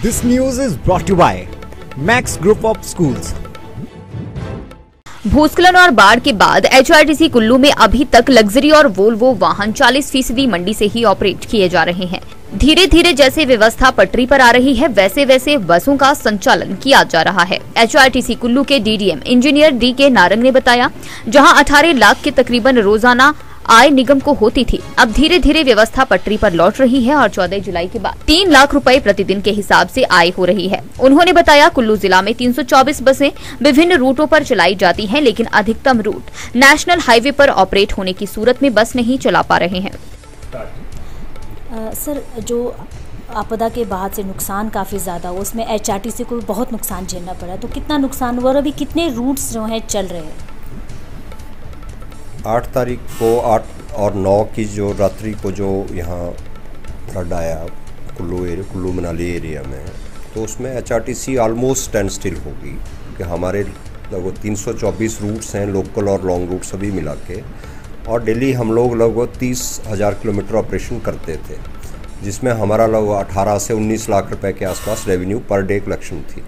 This news is brought to you by Max Group of Schools. भूस्खलन और बाढ़ के बाद एचआरटीसी कुल्लू में अभी तक लग्जरी और वोल्वो वाहन 40% मंडी से ही ऑपरेट किए जा रहे हैं। धीरे धीरे जैसे व्यवस्था पटरी पर आ रही है वैसे वैसे बसों का संचालन किया जा रहा है। एचआरटीसी कुल्लू के डीडीएम इंजीनियर डी.के. नारंग ने बताया, जहां 18 लाख के तकरीबन रोजाना आय निगम को होती थी, अब धीरे धीरे व्यवस्था पटरी पर लौट रही है और 14 जुलाई के बाद 3 लाख रुपए प्रतिदिन के हिसाब से आय हो रही है। उन्होंने बताया, कुल्लू जिला में 324 बसें विभिन्न रूटों पर चलाई जाती हैं, लेकिन अधिकतम रूट नेशनल हाईवे पर ऑपरेट होने की सूरत में बस नहीं चला पा रहे हैं। सर, जो आपदा के बाद से नुकसान काफ़ी ज़्यादा हुआ, उसमें एचआरटीसी को बहुत नुकसान झेलना पड़ा, तो कितना नुकसान हुआ और अभी कितने रूट्स जो हैं चल रहे हैं? 8 तारीख को 8 और 9 की जो रात्रि को जो यहाँ फ्लड आया कुल्लू मनाली एरिया में, तो उसमें एचआरटीसी ऑलमोस्ट स्टैंड स्टिल होगी कि हमारे लगभग 324 रूट्स हैं, लोकल और लॉन्ग रूट सभी मिला के, और डेली हम लोग लगभग 30,000 किलोमीटर ऑपरेशन करते थे, जिसमें हमारा लगभग 18 से 19 लाख रुपए के आसपास रेवेन्यू पर डे कलेक्शन थी।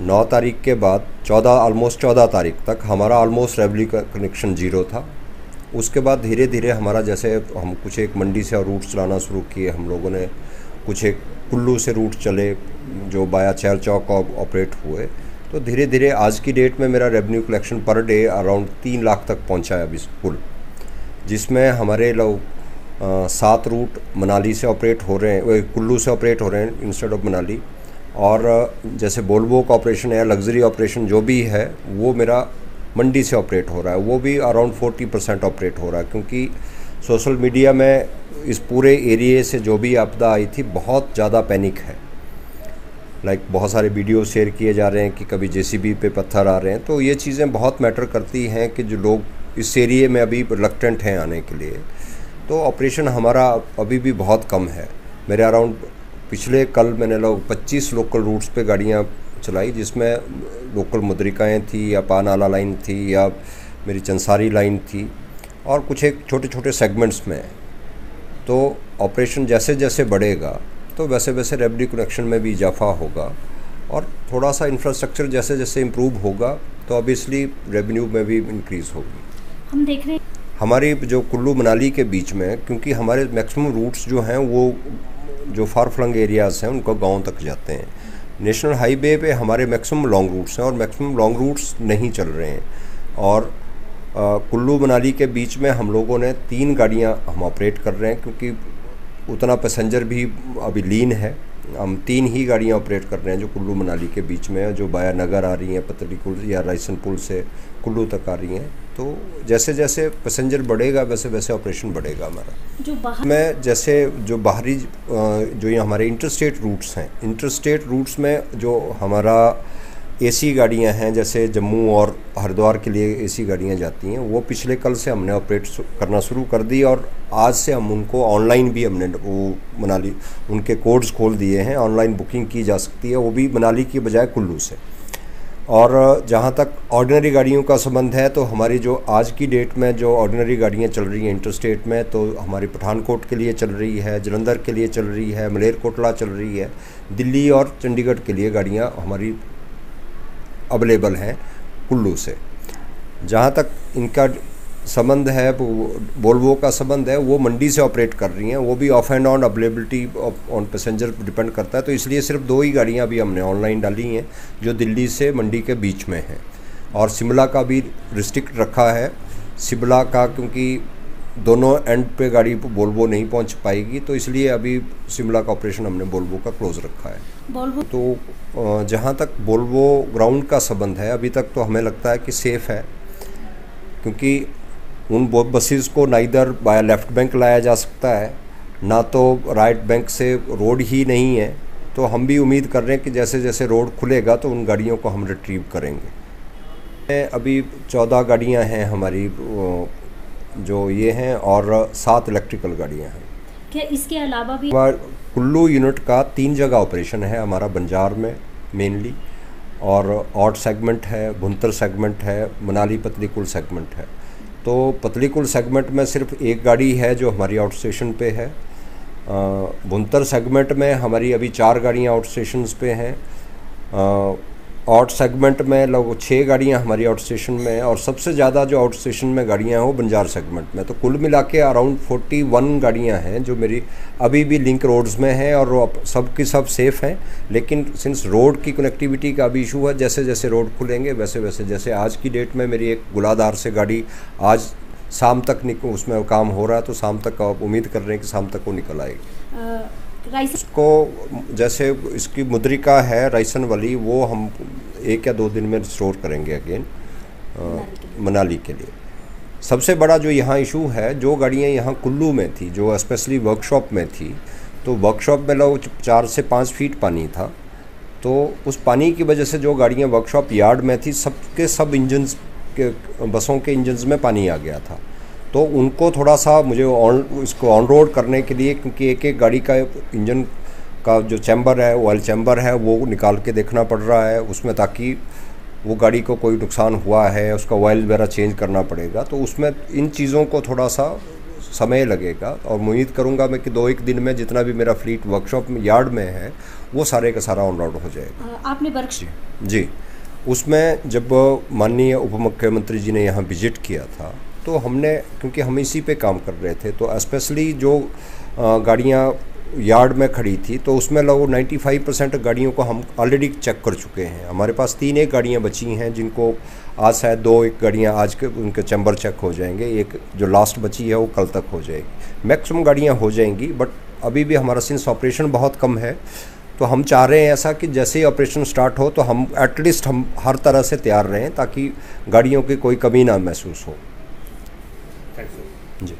9 तारीख के बाद 14 तारीख तक हमारा ऑलमोस्ट रेवेन्यू का कनेक्शन जीरो था। उसके बाद धीरे धीरे हमारा, जैसे हम कुछ एक मंडी से रूट चलाना शुरू किए, हम लोगों ने कुछ एक कुल्लू से रूट चले जो बाया चैल चौक ऑपरेट हुए, तो धीरे धीरे आज की डेट में मेरा revenue collection per day around 3 lakh तक पहुंचा है अभी कुल, जिसमें हमारे लोग 7 रूट मनाली से ऑपरेट हो रहे हैं, कुल्लू से ऑपरेट हो रहे हैं इंस्टेड ऑफ मनाली, और जैसे वोल्वो का ऑपरेशन है, लग्जरी ऑपरेशन जो भी है वो मेरा मंडी से ऑपरेट हो रहा है, वो भी अराउंड 40% ऑपरेट हो रहा है, क्योंकि सोशल मीडिया में इस पूरे एरिए से जो भी आपदा आई थी बहुत ज़्यादा पैनिक है। बहुत सारे वीडियो शेयर किए जा रहे हैं कि कभी जेसीबी पे पत्थर आ रहे हैं, तो ये चीज़ें बहुत मैटर करती हैं कि जो लोग इस एरिए में अभी रिलक्टेंट हैं आने के लिए, तो ऑपरेशन हमारा अभी भी बहुत कम है। मेरे अराउंड पिछले कल मैंने लोग 25 लोकल रूट्स पे गाड़ियाँ चलाई, जिसमें लोकल मुद्रिकाएँ थी या पानाला लाइन थी या मेरी चंसारी लाइन थी, और कुछ एक छोटे छोटे सेगमेंट्स में। तो ऑपरेशन जैसे जैसे बढ़ेगा तो वैसे वैसे रेवेन्यू कनेक्शन में भी इजाफा होगा, और थोड़ा सा इंफ्रास्ट्रक्चर जैसे जैसे इम्प्रूव होगा तो ऑब्वियसली रेवेन्यू में भी इंक्रीज़ होगी। हम देख रहे हैं हमारी जो कुल्लू मनाली के बीच में, क्योंकि हमारे मैक्सिमम रूट्स जो हैं वो जो फार फ्लंग एरियाज़ हैं उनको गांव तक जाते हैं। नेशनल हाईवे पे हमारे मैक्सिमम लॉन्ग रूट्स हैं और मैक्सिमम लॉन्ग रूट्स नहीं चल रहे हैं, और कुल्लू मनाली के बीच में हम लोगों ने 3 गाड़ियां हम ऑपरेट कर रहे हैं, क्योंकि उतना पैसेंजर भी अभी लीन है। हम 3 ही गाड़ियां ऑपरेट कर रहे हैं जो कुल्लू मनाली के बीच में है, जो बाया नगर आ रही हैं, पतलीकुल या रायसन पुल से कुल्लू तक आ रही हैं। तो जैसे जैसे पैसेंजर बढ़ेगा वैसे वैसे ऑपरेशन बढ़ेगा हमारा। जो बाहर में जैसे जो बाहरी जो ये हमारे इंटरस्टेट रूट्स हैं, इंटरस्टेट रूट्स में जो हमारा एसी गाड़ियां हैं, जैसे जम्मू और हरिद्वार के लिए एसी गाड़ियां जाती हैं, वो पिछले कल से हमने ऑपरेट करना शुरू कर दी, और आज से हम उनको ऑनलाइन भी हमने वो मनाली उनके कोड्स खोल दिए हैं, ऑनलाइन बुकिंग की जा सकती है, वो भी मनाली की बजाय कुल्लू से। और जहाँ तक ऑर्डिनरी गाड़ियों का संबंध है, तो हमारी जो आज की डेट में जो ऑर्डिनरी गाड़ियाँ चल रही हैं इंटरस्टेट में, तो हमारी पठानकोट के लिए चल रही है, जलंधर के लिए चल रही है, मलेरकोटला चल रही है, दिल्ली और चंडीगढ़ के लिए गाड़ियाँ हमारी अवेलेबल हैं कुल्लू से। जहाँ तक इनका संबंध है, वोल्वो का संबंध है, वो मंडी से ऑपरेट कर रही हैं, वो भी of and on availability on passenger depend करता है, तो इसलिए सिर्फ 2 ही गाड़ियाँ अभी हमने ऑनलाइन डाली हैं जो दिल्ली से मंडी के बीच में हैं। और शिमला का भी रिस्ट्रिक्ट रखा है, शिमला का, क्योंकि दोनों एंड पे गाड़ी वोल्वो नहीं पहुंच पाएगी, तो इसलिए अभी शिमला का ऑपरेशन हमने वोल्वो का क्लोज रखा है। वोल्वो तो जहाँ तक वोल्वो ग्राउंड का संबंध है, अभी तक तो हमें लगता है कि सेफ़ है, क्योंकि उन बसेस को ना इधर बाया लेफ़्ट बैंक लाया जा सकता है, ना तो राइट बैंक से, रोड ही नहीं है। तो हम भी उम्मीद कर रहे हैं कि जैसे जैसे रोड खुलेगा तो उन गाड़ियों को हम रिट्रीव करेंगे। अभी 14 गाड़ियाँ हैं हमारी जो ये हैं, और 7 इलेक्ट्रिकल गाड़ियाँ हैं। क्या इसके अलावा भी कुल्लू यूनिट का 3 जगह ऑपरेशन है हमारा, बंजार में मेनली, और ऑड सेगमेंट है, भुंतर सेगमेंट है, मनाली पतलीकुल सेगमेंट है। तो पतलीकुल सेगमेंट में सिर्फ 1 गाड़ी है जो हमारी आउट स्टेशन पे है, भुंतर सेगमेंट में हमारी अभी 4 गाड़ियाँ आउट स्टेशन पे हैं। आउट सेगमेंट में लगभग 6 गाड़ियाँ हमारी आउट स्टेशन में हैं और सबसे ज़्यादा जो आउट स्टेशन में गाड़ियाँ हैं वो बंजार सेगमेंट में। तो कुल मिला के अराउंड 41 गाड़ियाँ हैं जो मेरी अभी भी लिंक रोड्स में हैं और वो सब की सब सेफ़ हैं। लेकिन सिंस रोड की कनेक्टिविटी का भी इशू है, जैसे जैसे रोड खुलेंगे वैसे वैसे, जैसे आज की डेट में मेरी एक गुलाधार से गाड़ी आज शाम तक उसमें काम हो रहा है, तो शाम तक आप उम्मीद कर रहे हैं कि शाम तक वो निकल आएगी। इसको जैसे इसकी मुद्रिका है रायसन वाली, वो हम 1 या 2 दिन में स्टोर करेंगे अगेन मनाली के लिए। सबसे बड़ा जो यहाँ इशू है, जो गाड़ियाँ यहाँ कुल्लू में थी, जो स्पेशली वर्कशॉप में थी, तो वर्कशॉप में लोग 4 से 5 फीट पानी था। तो उस पानी की वजह से जो गाड़ियाँ वर्कशॉप यार्ड में थी, सबके सब इंजन्स के बसों के इंजन्स में पानी आ गया था। तो उनको थोड़ा सा मुझे इसको ऑन रोड करने के लिए, क्योंकि एक एक गाड़ी का इंजन का जो चैम्बर है, ऑयल चैम्बर है, वो निकाल के देखना पड़ रहा है उसमें, ताकि वो गाड़ी को कोई नुकसान हुआ है उसका ऑयल वगैरह चेंज करना पड़ेगा। तो उसमें इन चीज़ों को थोड़ा सा समय लगेगा और उम्मीद करूंगा मैं कि 2-1 दिन में जितना भी मेरा फ्लीट वर्कशॉप में यार्ड में है वो सारे का सारा ऑन रोड हो जाएगा। आपने वर्कशॉप जी, उसमें जब माननीय उप मुख्यमंत्री जी ने यहाँ विजिट किया था, तो हमने, क्योंकि हम इसी पे काम कर रहे थे, तो स्पेशली जो गाड़ियाँ यार्ड में खड़ी थी, तो उसमें लगभग 95% गाड़ियों को हम ऑलरेडी चेक कर चुके हैं। हमारे पास 3 गाड़ियाँ बची हैं जिनको आज शायद 2 गाड़ियाँ आज के उनके चैम्बर चेक हो जाएंगे, एक जो लास्ट बची है वो कल तक हो जाएगी। मैक्सिमम गाड़ियाँ हो जाएंगी, बट अभी भी हमारा सिंस ऑपरेशन बहुत कम है, तो हम चाह रहे हैं ऐसा कि जैसे ही ऑपरेशन स्टार्ट हो तो हम एटलीस्ट हम हर तरह से तैयार रहें ताकि गाड़ियों की कोई कमी ना महसूस हो। जी।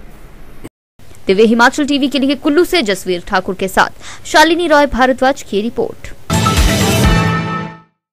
दिव्य हिमाचल टीवी के लिए कुल्लू से जसवीर ठाकुर के साथ शालिनी रॉय भारद्वाज की रिपोर्ट।